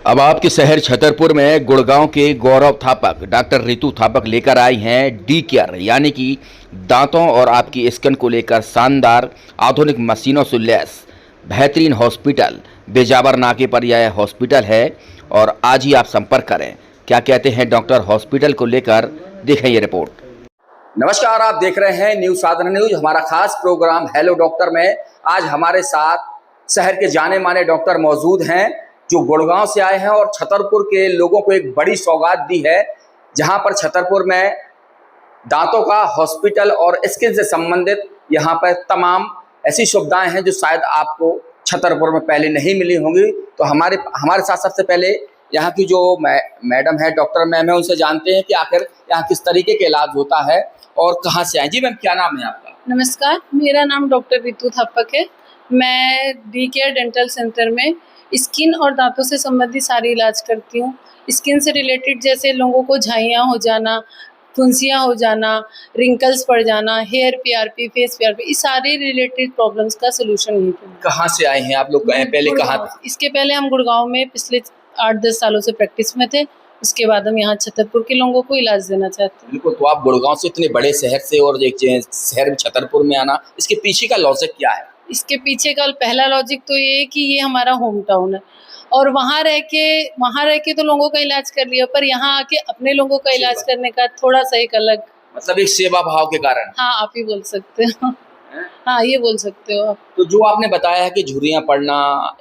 अब आपके शहर छतरपुर में गुड़गांव के गौरव थापक डॉक्टर रितु थापक लेकर आई हैं डी केयर यानी कि दांतों और आपकी स्किन को लेकर शानदार आधुनिक मशीनों से लैस बेहतरीन हॉस्पिटल। बेजावर नाके पर यह हॉस्पिटल है और आज ही आप संपर्क करें। क्या कहते हैं डॉक्टर हॉस्पिटल को लेकर, देखें ये रिपोर्ट। नमस्कार, आप देख रहे हैं न्यूज साधना न्यूज। हमारा खास प्रोग्राम हेलो डॉक्टर में आज हमारे साथ शहर के जाने माने डॉक्टर मौजूद हैं जो गुड़गांव से आए हैं और छतरपुर के लोगों को एक बड़ी सौगात दी है, जहां पर छतरपुर में दांतों का हॉस्पिटल और स्किन से संबंधित यहां पर तमाम ऐसी सुविधाएं हैं जो शायद आपको छतरपुर में पहले नहीं मिली होंगी। तो हमारे साथ सबसे पहले यहाँ की जो मैडम है, डॉक्टर मैम है, उनसे जानते हैं कि आखिर यहाँ किस तरीके का इलाज होता है और कहाँ से आए। जी मैम, क्या नाम है आपका? नमस्कार, मेरा नाम डॉक्टर रितु थापक है। मैं डी केयर डेंटल सेंटर में स्किन और दांतों से संबंधित सारी इलाज करती हूँ। स्किन से रिलेटेड जैसे लोगों को झाइयाँ हो जाना, फुंसियाँ हो जाना, रिंकल्स पड़ जाना, हेयर पीआरपी, फेस पीआरपी, इस सारे रिलेटेड प्रॉब्लम्स का सोल्यूशन यही है। कहाँ से आए हैं आप लोग? पहले कहाँ थे? इसके पहले हम गुड़गांव में पिछले 8-10 सालों से प्रैक्टिस में थे। उसके बाद हम यहाँ छतरपुर के लोगों को इलाज देना चाहते हैं। बिल्कुल। तो आप गुड़गांव से इतने बड़े शहर से और एक शहर छतरपुर में आना, इसके पीछे का लॉजिक क्या है? इसके पीछे का पहला लॉजिक तो ये है कि ये हमारा होम टाउन है और वहाँ रह के तो लोगों का इलाज कर लिया, पर यहाँ आके अपने लोगों का इलाज करने का थोड़ा सा एक अलग, मतलब एक सेवा भाव के कारण। हाँ, आप ही बोल सकते हो। हाँ, ये बोल सकते हो आप। तो जो आपने बताया है कि झुर्रियाँ पड़ना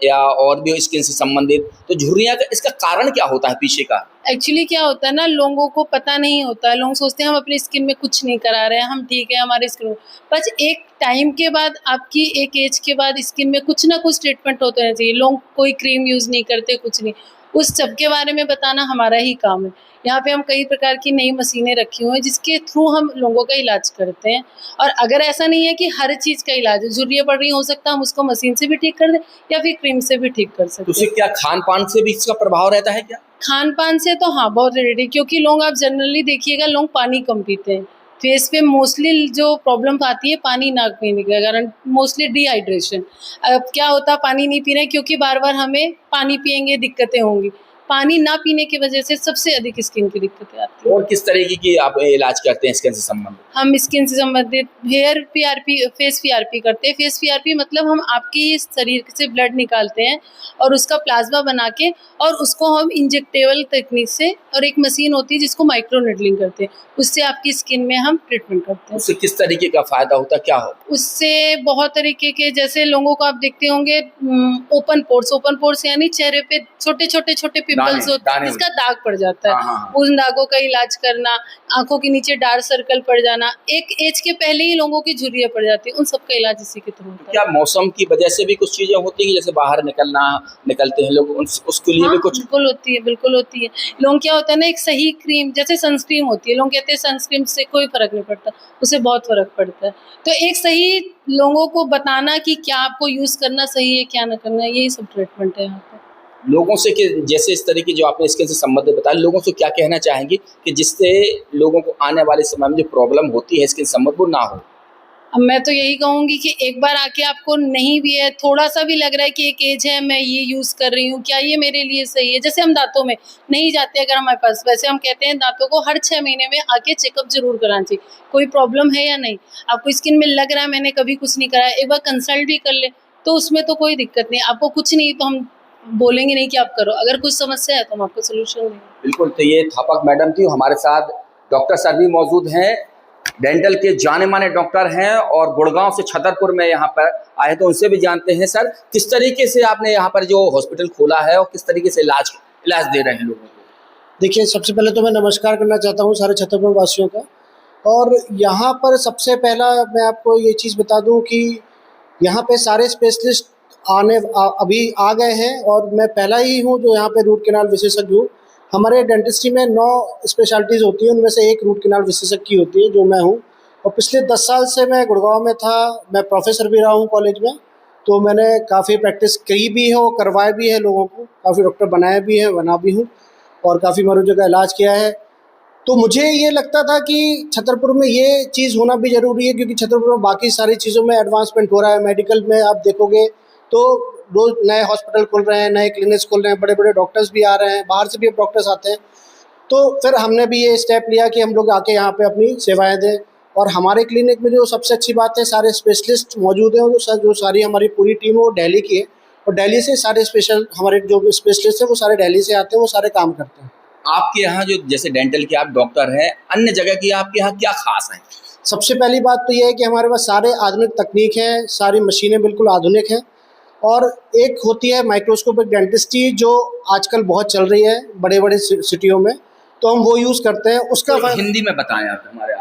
या और भी स्किन से संबंधित, तो झुर्रियाँ का इसका कारण क्या होता है पीछे का? एक्चुअली क्या होता है ना, लोगों को पता नहीं होता है। लोग सोचते हैं हम अपनी स्किन में कुछ नहीं करा रहे हैं, हम ठीक है हमारे स्किन में। बस एक टाइम के बाद, आपकी एक एज के बाद स्किन में कुछ ना कुछ ट्रीटमेंट होते रहना चाहिए। लोग कोई क्रीम यूज़ नहीं करते, कुछ नहीं। उस सब के बारे में बताना हमारा ही काम है। यहाँ पे हम कई प्रकार की नई मशीनें रखी हुई हैं जिसके थ्रू हम लोगों का इलाज करते हैं। और अगर ऐसा नहीं है कि हर चीज़ का इलाज है, झुर्रियाँ पड़ रही हो सकता है हम उसको मशीन से भी ठीक कर दें या फिर क्रीम से भी ठीक कर सकते हैं। तो उससे क्या खान पान से भी इसका प्रभाव रहता है क्या? खान पान से तो हाँ, बहुत रिलेटेड, क्योंकि लोग, आप जनरली देखिएगा, लोग पानी कम पीते हैं। फेस पे मोस्टली जो प्रॉब्लम आती है पानी ना पीने के कारण, मोस्टली डिहाइड्रेशन। अब क्या होता है, पानी नहीं पी रहे क्योंकि बार बार हमें पानी पियेंगे दिक्कतें होंगी। पानी ना पीने की वजह से सबसे अधिक स्किन की दिक्कतें आती हैं। और किस तरीके की आप इलाज करते हैं स्किन से संबंधित? हम स्किन से संबंधित हेयर पीआरपी, फेस पीआरपी करते हैं। फेस पीआरपी मतलब हम आपके शरीर से ब्लड निकालते हैं और उसका प्लाज्मा बना के और उसको हम इंजेक्टेबल तकनीक से, और एक मशीन होती है जिसको माइक्रो नेडलिंग करते हैं, उससे आपकी स्किन में हम ट्रीटमेंट करते हैं। उससे किस तरीके का फायदा होता है, क्या हो? उससे बहुत तरीके के, जैसे लोगों को आप देखते होंगे ओपन पोर्स यानी चेहरे पे छोटे छोटे पिंपल्स होते हैं जिसका दाग पड़ जाता है। हाँ। उन दागों का इलाज करना, आंखों के नीचे डार्क सर्कल पड़ जाना, एक एज के पहले ही लोगों की झुर्रियाँ पड़ जाती है, उन सबका इलाज इसी के थ्रू होता है। क्या मौसम की वजह से भी कुछ चीजें होती हैं, जैसे बाहर निकलते हैं लोग, उसके लिए भी कुछ? बिल्कुल होती है। लोग, क्या होता है ना, एक सही क्रीम, जैसे सनस्क्रीन होती है, लोग कहते हैं सनस्क्रीन से कोई फर्क नहीं पड़ता, उससे बहुत फर्क पड़ता है। तो एक सही लोगों को बताना कि क्या आपको यूज करना सही है, क्या ना करना है, यही सब ट्रीटमेंट है यहाँ पे। लोगों से कि जैसे इस तरीके जो आपने स्किन से संबंधित बताया, लोगों से क्या कहना चाहेंगे कि जिससे लोगों को आने वाले समय में जो प्रॉब्लम होती है स्किन संबंधित वो ना हो? अब मैं तो यही कहूँगी कि एक बार आके, आपको नहीं भी है, थोड़ा सा भी लग रहा है कि एक एज है, मैं ये यूज़ कर रही हूँ, क्या ये मेरे लिए सही है। जैसे हम दांतों में नहीं जाते अगर हमारे पास, वैसे हम कहते हैं दांतों को हर 6 महीने में आके चेकअप जरूर कराना चाहिए, कोई प्रॉब्लम है या नहीं। आपको स्किन में लग रहा है मैंने कभी कुछ नहीं कराया, एक बार कंसल्ट भी कर ले तो उसमें तो कोई दिक्कत नहीं। आपको कुछ नहीं तो हम बोलेंगे नहीं कि आप करो, अगर कुछ समस्या है तो हम आपको सोल्यूशन देंगे। बिल्कुल। तो ये थापक मैडम थी, हमारे साथ डॉक्टर सर भी मौजूद हैं, डेंटल के जाने माने डॉक्टर हैं और गुड़गांव से छतरपुर में यहाँ पर आए, तो उनसे भी जानते हैं। सर, किस तरीके से आपने यहाँ पर जो हॉस्पिटल खोला है और किस तरीके से इलाज दे रहे हैं लोगों को? देखिए, सबसे पहले तो मैं नमस्कार करना चाहता हूँ सारे छतरपुर वासियों का। और यहाँ पर सबसे पहला मैं आपको ये चीज़ बता दूँ कि यहाँ पे सारे स्पेशलिस्ट अभी आ गए हैं और मैं पहला ही हूँ जो यहाँ पे रूट कैनाल विशेषज्ञ हूँ। हमारे डेंटिस्ट्री में 9 स्पेशलिटीज़ होती हैं, उनमें से एक रूट कैनाल विशेषज्ञ की होती है जो मैं हूँ। और पिछले 10 साल से मैं गुड़गांव में था, मैं प्रोफेसर भी रहा हूँ कॉलेज में, तो मैंने काफ़ी प्रैक्टिस की भी है और करवाए भी है लोगों को, काफ़ी डॉक्टर बनाए भी हैं, बना भी हूँ और काफ़ी मरीजों का इलाज किया है। तो मुझे ये लगता था कि छतरपुर में ये चीज़ होना भी ज़रूरी है, क्योंकि छतरपुर में बाकी सारी चीज़ों में एडवांसमेंट हो रहा है। मेडिकल में आप देखोगे तो रोज नए हॉस्पिटल खुल रहे हैं, नए क्लिनिक्स खुल रहे हैं, बड़े बड़े डॉक्टर्स भी आ रहे हैं, बाहर से भी अब डॉक्टर्स आते हैं। तो फिर हमने भी ये स्टेप लिया कि हम लोग आके यहाँ पे अपनी सेवाएं दें। और हमारे क्लिनिक में जो सबसे अच्छी बात है, सारे स्पेशलिस्ट मौजूद हैं, जो सारी हमारी पूरी टीम है वो दिल्ली की है, और दिल्ली से सारे स्पेशल हमारे जो स्पेशलिस्ट हैं वो सारे दिल्ली से आते हैं, वो सारे काम करते हैं। आपके यहाँ जो जैसे डेंटल के आप डॉक्टर हैं, अन्य जगह की आपके यहाँ क्या खास है? सबसे पहली बात तो ये है कि हमारे पास सारे आधुनिक तकनीक है, सारी मशीनें बिल्कुल आधुनिक हैं। और एक होती है माइक्रोस्कोपिक डेंटिस्ट्री, जो आजकल बहुत चल रही है बड़े बड़े सिटियों में, तो हम वो यूज़ करते हैं। उसका तो हिंदी में बताएं आप हमारे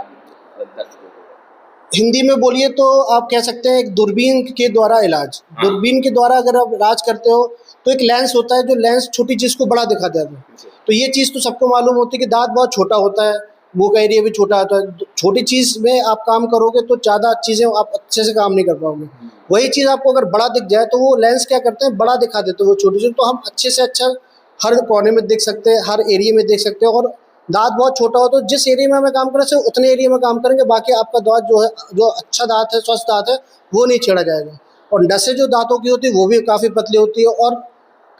दर्शकों को। हिंदी में बोलिए तो आप कह सकते हैं एक दूरबीन के द्वारा इलाज। दूरबीन के द्वारा अगर आप इलाज करते हो तो एक लेंस होता है, जो लेंस छोटी चीज़ को बड़ा दिखा देता है। तो ये चीज़ तो सबको मालूम होती है कि दांत बहुत छोटा होता है, मुंह का एरिया भी छोटा होता है। छोटी चीज़ में आप काम करोगे तो ज़्यादा चीज़ें आप अच्छे से काम नहीं कर पाओगे। वही चीज़ आपको अगर बड़ा दिख जाए तो वो लेंस क्या करते हैं, बड़ा दिखा देते हैं वो छोटी चीज़, तो हम अच्छे से अच्छा हर कोने में देख सकते हैं, हर एरिया में देख सकते हैं। और दांत बहुत छोटा हो तो जिस एरिया में हमें काम करना चाहिए उतने एरिया में काम करेंगे, बाकी आपका दांत जो है, जो अच्छा दांत है, स्वस्थ दांत है, वो नहीं छेड़ा जाएगा। और नसें जो दांतों की होती है वो भी काफ़ी पतली होती है, और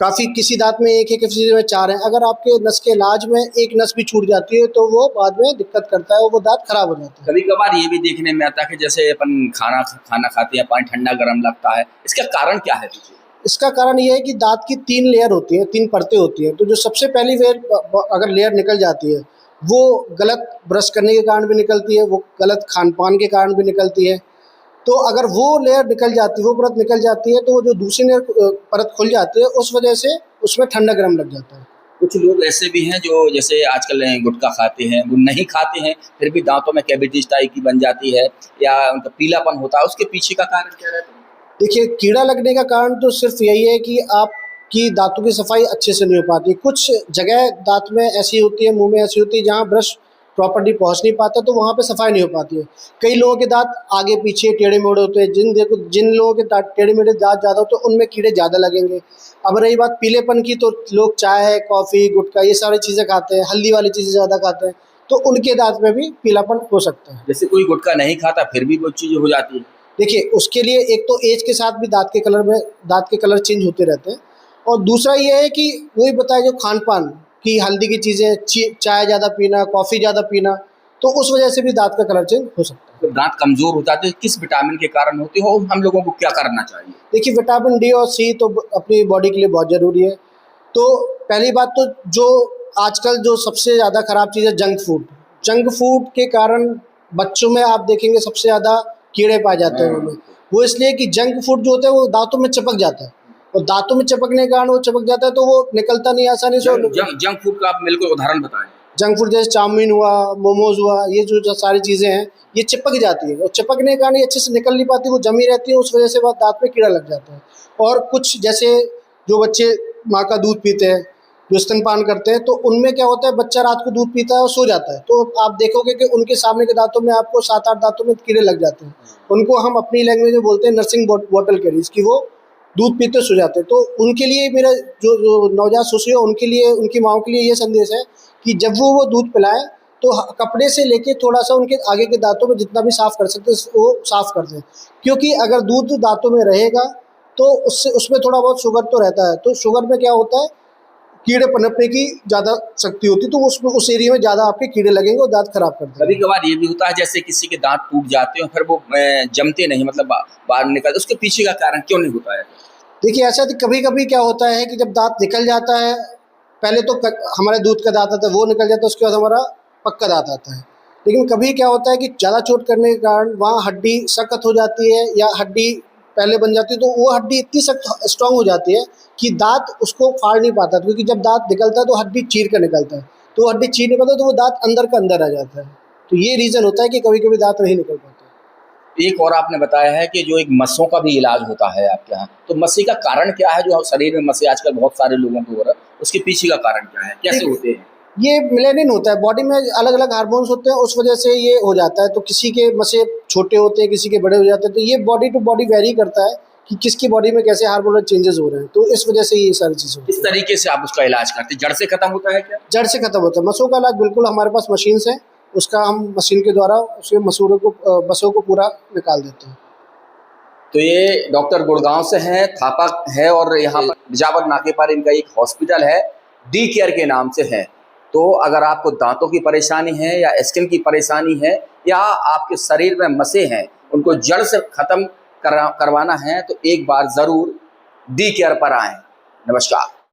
काफ़ी किसी दांत में एक है, किसी में चार है। अगर आपके नस के इलाज में एक नस भी छूट जाती है तो वो बाद में दिक्कत करता है, वो दांत खराब हो जाता है। कभी कभार ये भी देखने में आता है कि जैसे अपन खाना खाते हैं, पानी ठंडा गर्म लगता है, इसका कारण क्या है पीछे? इसका कारण ये है कि दांत की 3 लेयर होती हैं, 3 परतें होती हैं। तो जो सबसे पहली अगर लेयर निकल जाती है, वो गलत ब्रश करने के कारण भी निकलती है, वो गलत खान पान के कारण भी निकलती है। तो अगर वो लेयर निकल जाती है, वो परत निकल जाती है, तो वो जो दूसरी लेयर परत खुल जाती है, उस वजह से उसमें ठंडा गर्म लग जाता है। कुछ लोग ऐसे भी हैं जो जैसे आजकल गुटखा खाते हैं, वो नहीं खाते हैं फिर भी दांतों में कैविटीज टाइप की बन जाती है या उनका पीलापन होता है, उसके पीछे का कारण क्या रहता है? देखिए, कीड़ा लगने का कारण तो सिर्फ यही है कि आपकी दांतों की सफाई अच्छे से नहीं हो पाती। कुछ जगह दांत में ऐसी होती है, मुंह में ऐसी होती है, जहाँ ब्रश प्रॉपर्ली पहुंच नहीं पाता, तो वहाँ पे सफाई नहीं हो पाती है। कई लोगों के दांत आगे पीछे टेढ़े मेढ़े होते हैं, जिन लोगों के दांत टेढ़े मेढ़े दांत ज़्यादा होते हैं उनमें कीड़े ज़्यादा लगेंगे। अब रही बात पीलेपन की, तो लोग चाय, कॉफ़ी, गुटखा ये सारी चीज़ें खाते हैं, हल्दी वाली चीज़ें ज़्यादा खाते हैं, तो उनके दांत में भी पीलापन हो सकता है। जैसे कोई गुटखा नहीं खाता फिर भी वो चीज़ हो जाती है। देखिए, उसके लिए एक तो एज के साथ भी दांत के कलर चेंज होते रहते हैं, और दूसरा ये है कि वही बताया जो खान पान की हल्दी की चीज़ें, चाय ज़्यादा पीना, कॉफ़ी ज़्यादा पीना, तो उस वजह से भी दांत का कलर चेंज हो सकता है। तो दांत कमजोर हो जाते हैं, किस विटामिन के कारण होते हो, हम लोगों को क्या करना चाहिए? देखिए, विटामिन डी और सी तो अपनी बॉडी के लिए बहुत ज़रूरी है। तो पहली बात तो जो आजकल जो सबसे ज़्यादा ख़राब चीज़ है, जंक फूड के कारण बच्चों में आप देखेंगे सबसे ज़्यादा कीड़े पाए जाते हैं उनमें। वो इसलिए कि जंक फूड जो होता है वो दांतों में चिपक जाता है, और दांतों में चिपकने के कारण वो चिपक जाता है तो वो निकलता नहीं आसानी से। जंक फूड का आप मेरे को उदाहरण बताएं। जंक फूड जैसे चाउमीन हुआ, मोमोज हुआ, ये जो सारी चीज़ें हैं ये चिपक जाती है, और चिपकने के कारण ये अच्छे से निकल नहीं पाती, वो जमी रहती है, उस वजह से वो दांत में कीड़ा लग जाता है। और कुछ जैसे जो बच्चे माँ का दूध पीते हैं, जो स्तनपान करते हैं, तो उनमें क्या होता है, बच्चा रात को दूध पीता है और सो जाता है, तो आप देखोगे कि उनके सामने के दांतों में आपको 7-8 दांतों में कीड़े लग जाते हैं। उनको हम अपनी लैंग्वेज में बोलते हैं नर्सिंग बॉटल कैरीज, कि वो दूध पीते सो जाते हैं। तो उनके लिए मेरा जो नवजात शिशु है, उनके लिए, उनकी माँओं के लिए ये संदेश है कि जब वो दूध पिलाएं तो कपड़े से लेके थोड़ा सा उनके आगे के दांतों में जितना भी साफ़ कर सकते हैं वो साफ़ कर दें, क्योंकि अगर दूध दांतों में रहेगा तो उसमें थोड़ा बहुत शुगर तो रहता है, तो शुगर में क्या होता है, कीड़े पनपने की ज़्यादा शक्ति होती है, तो उसमें उस एरिया में ज़्यादा आपके कीड़े लगेंगे और दांत खराब कर देंगे। कभी कभार ये भी होता है जैसे किसी के दांत टूट जाते हैं फिर वो जमते नहीं, मतलब बाहर निकलते, उसके पीछे का कारण क्यों नहीं होता है? देखिए, ऐसा कभी कभी क्या होता है कि जब दांत निकल जाता है, पहले तो हमारे दूध का दांत आता है वो निकल जाता है, उसके बाद हमारा पक्का दांत आता है। लेकिन कभी क्या होता है कि ज़्यादा चोट करने के कारण वहाँ हड्डी सख्त हो जाती है, या हड्डी पहले बन जाती है, तो वो हड्डी इतनी सख्त स्ट्रांग हो जाती है कि दांत उसको फाड़ नहीं पाता, क्योंकि जब दांत निकलता है तो हड्डी चीर कर निकलता है, तो हड्डी चीर नहीं पाता तो वो दांत अंदर का अंदर आ जाता है। तो ये रीज़न होता है कि कभी कभी दांत नहीं निकल पाता। एक और आपने बताया है कि जो एक मस्सों का भी इलाज होता है आपके यहाँ, तो मस्से का कारण क्या है? जो शरीर में मस्से आजकल बहुत सारे लोगों को हो रहा है, उसके पीछे का कारण क्या है, कैसे होते हैं? ये मिलेनिन होता है, बॉडी में अलग अलग हार्मोन्स होते हैं, उस वजह से ये हो जाता है। तो किसी के मस्से छोटे होते हैं, किसी के बड़े हो जाते हैं, तो ये बॉडी टू बॉडी वेरी करता है कि किसकी बॉडी में कैसे हार्मोनल चेंजेस हो रहे हैं, तो इस वजह से ये सारी चीज़ें। किस तरीके से आप उसका इलाज करते हैं? जड़ से खत्म होता है क्या? जड़ से खत्म होता है मसों का इलाज, बिल्कुल हमारे पास मशीन्स है, उसका हम मशीन के द्वारा उसके मसूरों को बसों को पूरा निकाल देते हैं। तो ये डॉक्टर गुड़गांव से हैं, थापक है और यहाँ पर बिजावर नाके पर इनका एक हॉस्पिटल है, डी केयर के नाम से है। तो अगर आपको दांतों की परेशानी है या स्किन की परेशानी है या आपके शरीर में मसे हैं उनको जड़ से ख़त्म करवाना है तो एक बार ज़रूर डी केयर पर आएँ। नमस्कार।